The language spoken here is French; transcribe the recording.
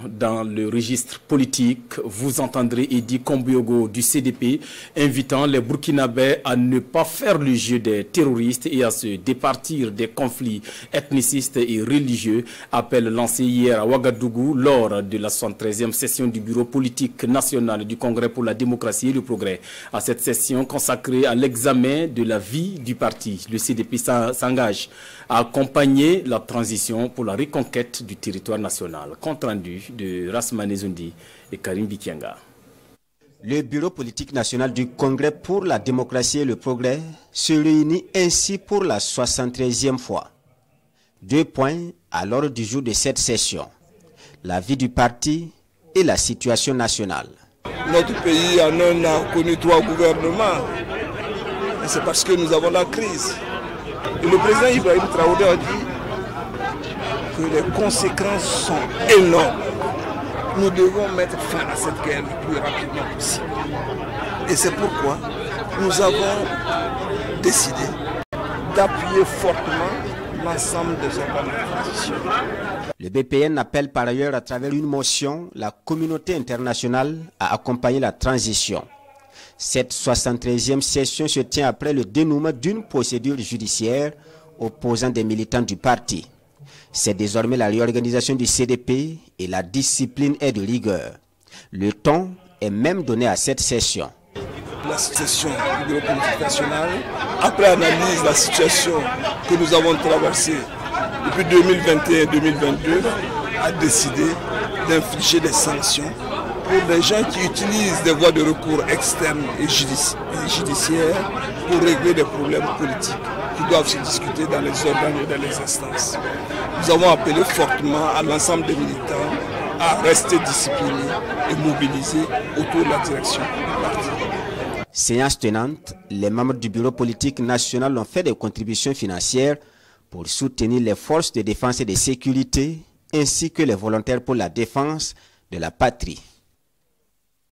Dans le registre politique, vous entendrez Edi Kombiogo du CDP invitant les Burkinabés à ne pas faire le jeu des terroristes et à se départir des conflits ethnicistes et religieux. Appel lancé hier à Ouagadougou lors de la 73e session du Bureau politique national du Congrès pour la démocratie et le progrès. À cette session consacrée à l'examen de la vie du parti, le CDP s'engage à accompagner la transition pour la reconquête du territoire national. Compte rendu de Rasmane Zoundi et Karim Bikianga. Le Bureau politique national du Congrès pour la démocratie et le progrès se réunit ainsi pour la 73e fois. 2 points à l'ordre du jour de cette session: la vie du parti et la situation nationale. Notre pays en un an a connu 3 gouvernements. Et c'est parce que nous avons la crise. Et le président Ibrahim Traoré a dit que les conséquences sont énormes. Nous devons mettre fin à cette guerre le plus rapidement possible. Et c'est pourquoi nous avons décidé d'appuyer fortement l'ensemble des organes de transition. Le BPN appelle par ailleurs à travers une motion la communauté internationale à accompagner la transition. Cette 73e session se tient après le dénouement d'une procédure judiciaire opposant des militants du parti. C'est désormais la réorganisation du CDP et la discipline est de rigueur. Le ton est même donné à cette session. La session du Bureau politique national, après analyse de la situation que nous avons traversée depuis 2021-2022, a décidé d'infliger des sanctions pour les gens qui utilisent des voies de recours externes et judiciaires pour régler des problèmes politiques qui doivent se discuter dans les organes et dans les instances. Nous avons appelé fortement à l'ensemble des militants à rester disciplinés et mobilisés autour de la direction du parti. Séance tenante, les membres du Bureau politique national ont fait des contributions financières pour soutenir les forces de défense et de sécurité ainsi que les volontaires pour la défense de la patrie.